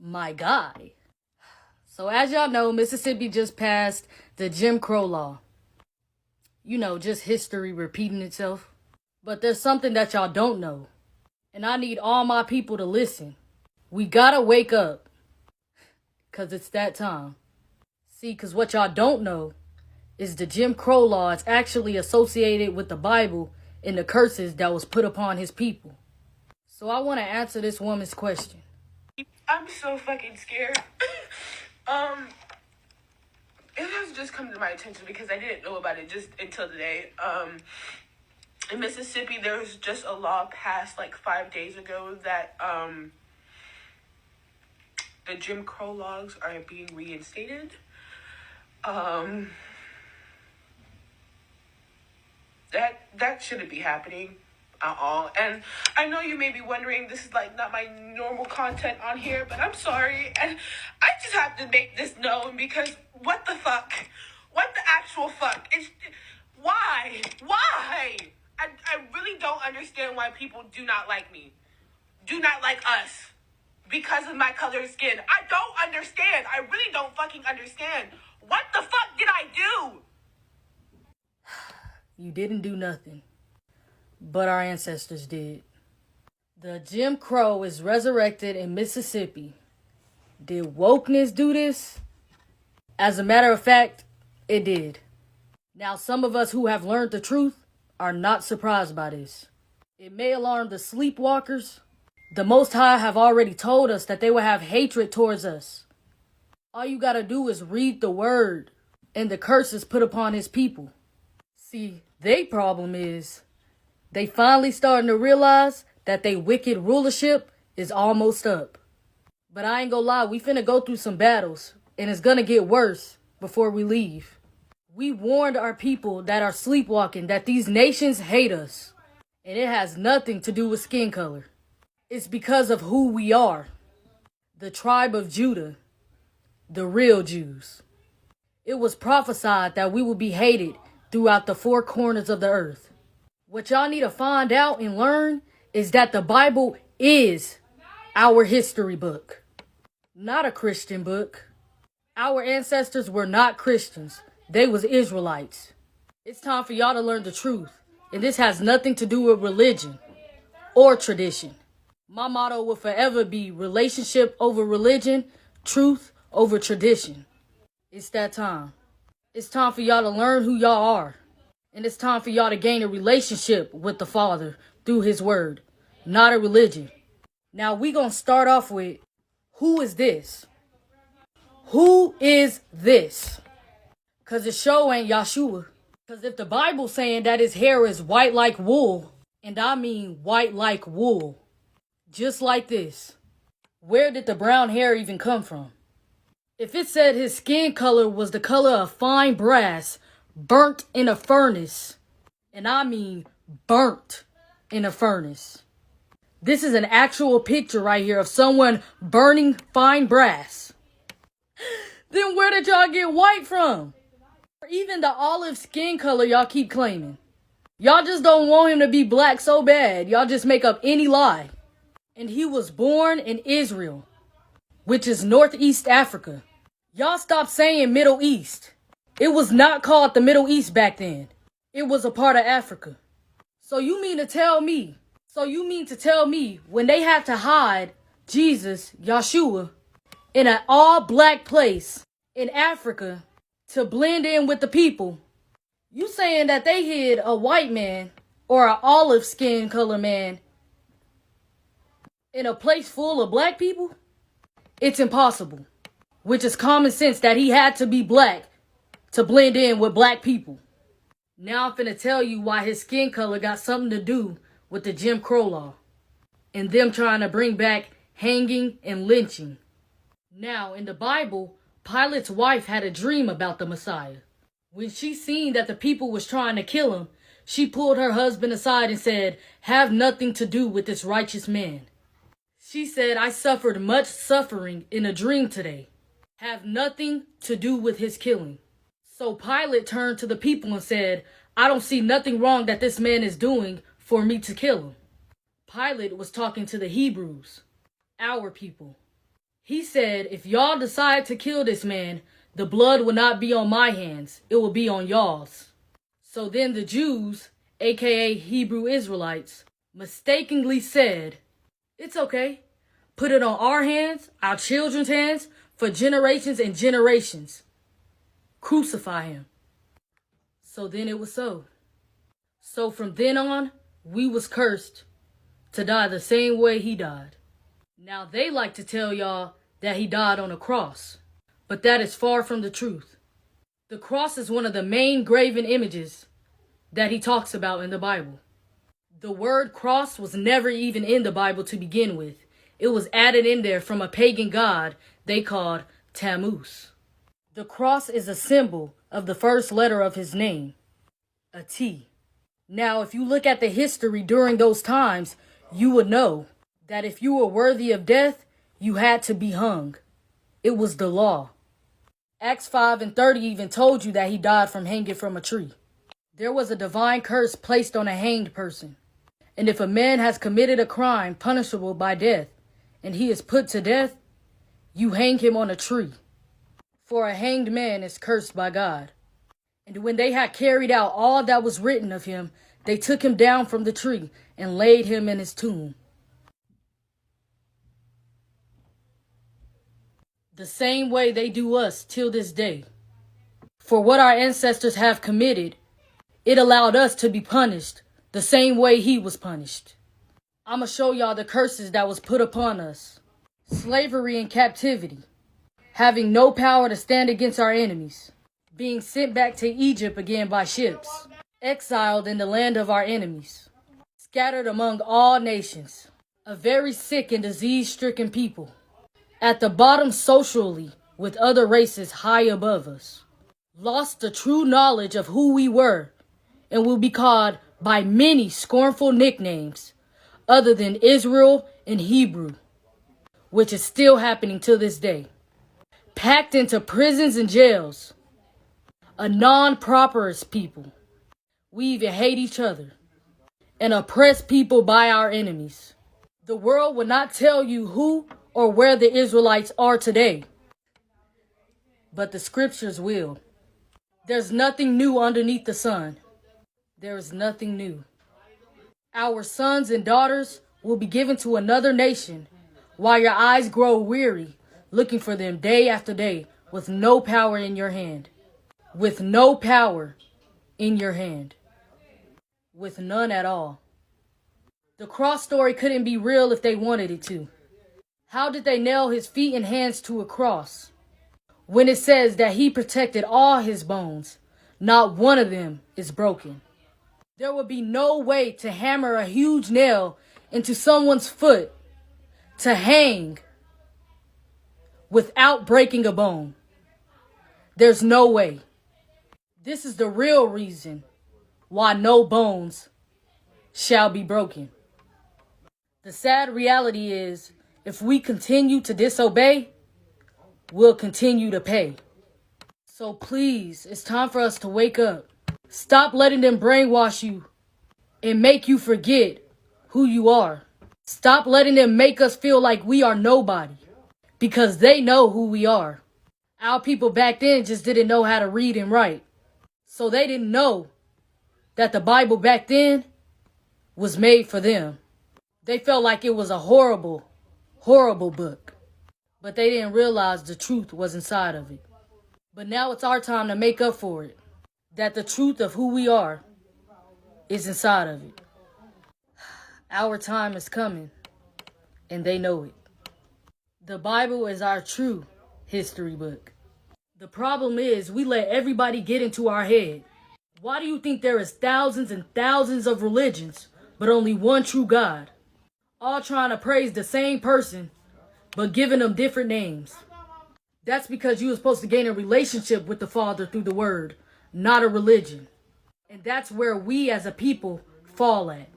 My guy. So as y'all know, Mississippi just passed the Jim Crow law. You know, just history repeating itself. But there's something that y'all don't know. And I need all my people to listen. We gotta wake up. Cause it's that time. See, cause what y'all don't know is the Jim Crow law is actually associated with the Bible and the curses that was put upon his people. So I want to answer this woman's question. I'm so fucking scared. It has just come to my attention because I didn't know about it just until today. In Mississippi, there was just a law passed like 5 days ago that the Jim Crow laws are being reinstated. That shouldn't be happening at all. And I know you may be wondering, this is like not my normal content on here, but I'm sorry. And I just have to make this known because what the fuck? What the actual fuck? Why? I really don't understand why people do not like me. Do not like us. Because of my color of skin. I don't understand. I really don't fucking understand. What the fuck did I do? You didn't do nothing. But our ancestors did. The Jim Crow is resurrected in Mississippi. Did wokeness do this? As a matter of fact, it did. Now, some of us who have learned the truth are not surprised by this. It may alarm the sleepwalkers. The Most High have already told us that they will have hatred towards us. All you gotta do is read the word and the curses put upon his people. See, their problem is they finally starting to realize that they wicked rulership is almost up. But I ain't gonna lie, we finna go through some battles, and it's gonna get worse before we leave. We warned our people that are sleepwalking that these nations hate us. And it has nothing to do with skin color. It's because of who we are. The tribe of Judah. The real Jews. It was prophesied that we would be hated throughout the four corners of the earth. What y'all need to find out and learn is that the Bible is our history book. Not a Christian book. Our ancestors were not Christians. They was Israelites. It's time for y'all to learn the truth. And this has nothing to do with religion or tradition. My motto will forever be relationship over religion, truth over tradition. It's that time. It's time for y'all to learn who y'all are. And it's time for y'all to gain a relationship with the Father through his word, not a religion. Now we gonna start off with, who is this? Who is this? Cause the show ain't Yahshua. Cause if the Bible's saying that his hair is white like wool, and I mean white like wool, just like this, where did the brown hair even come from? If it said his skin color was the color of fine brass, burnt in a furnace, and I mean burnt in a furnace. This is an actual picture right here of someone burning fine brass. Then where did y'all get white from? Or even the olive skin color y'all keep claiming. Y'all just don't want him to be black so bad. Y'all just make up any lie. And he was born in Israel, which is Northeast Africa. Y'all stop saying Middle East. It was not called the Middle East back then. It was a part of Africa. So you mean to tell me when they had to hide Jesus, Yahshua, in an all-black place in Africa to blend in with the people, you saying that they hid a white man or an olive skin color man in a place full of black people? It's impossible. Which is common sense that he had to be black to blend in with black people. Now I'm finna tell you why his skin color got something to do with the Jim Crow law and them trying to bring back hanging and lynching. Now, in the Bible, Pilate's wife had a dream about the Messiah. When she seen that the people was trying to kill him, she pulled her husband aside and said, "Have nothing to do with this righteous man." She said, "I suffered much suffering in a dream today. Have nothing to do with his killing." So Pilate turned to the people and said, "I don't see nothing wrong that this man is doing for me to kill him." Pilate was talking to the Hebrews, our people. He said, if y'all decide to kill this man, the blood will not be on my hands. It will be on y'all's. So then the Jews, aka Hebrew Israelites, mistakenly said, it's okay. Put it on our hands, our children's hands, for generations and generations. Crucify him. So then it was so. So from then on, we was cursed to die the same way he died. Now they like to tell y'all that he died on a cross, but that is far from the truth. The cross is one of the main graven images that he talks about in the Bible. The word cross was never even in the Bible to begin with. It was added in there from a pagan god they called Tammuz. The cross is a symbol of the first letter of his name, a T. Now, if you look at the history during those times, you would know that if you were worthy of death, you had to be hung. It was the law. Acts 5:30 even told you that he died from hanging from a tree. There was a divine curse placed on a hanged person. And if a man has committed a crime punishable by death, and he is put to death, you hang him on a tree. For a hanged man is cursed by God. And when they had carried out all that was written of him, they took him down from the tree and laid him in his tomb. The same way they do us till this day. For what our ancestors have committed, it allowed us to be punished the same way he was punished. I'ma show y'all the curses that was put upon us. Slavery and captivity. Having no power to stand against our enemies. Being sent back to Egypt again by ships. Exiled in the land of our enemies. Scattered among all nations. A very sick and disease-stricken people. At the bottom socially with other races high above us. Lost the true knowledge of who we were and will be called by many scornful nicknames other than Israel and Hebrew, which is still happening to this day. Packed into prisons and jails. A non-properist people. We even hate each other and oppress people by our enemies. The world will not tell you who or where the Israelites are today, but the scriptures will. There's nothing new underneath the sun. There is nothing new. Our sons and daughters will be given to another nation while your eyes grow weary looking for them day after day with no power in your hand. With no power in your hand. With none at all. The cross story couldn't be real if they wanted it to. How did they nail his feet and hands to a cross when it says that he protected all his bones? Not one of them is broken. There would be no way to hammer a huge nail into someone's foot to hang without breaking a bone. There's no way. This is the real reason why no bones shall be broken. The sad reality is, if we continue to disobey, we'll continue to pay. So please, it's time for us to wake up. Stop letting them brainwash you and make you forget who you are. Stop letting them make us feel like we are nobody, because they know who we are. Our people back then just didn't know how to read and write. So they didn't know that the Bible back then was made for them. They felt like it was a horrible, horrible book. But they didn't realize the truth was inside of it. But now it's our time to make up for it. That the truth of who we are is inside of it. Our time is coming, and they know it. The Bible is our true history book. The problem is we let everybody get into our head. Why do you think there is thousands and thousands of religions, but only one true God? All trying to praise the same person, but giving them different names. That's because you were supposed to gain a relationship with the Father through the Word, not a religion. And that's where we as a people fall at.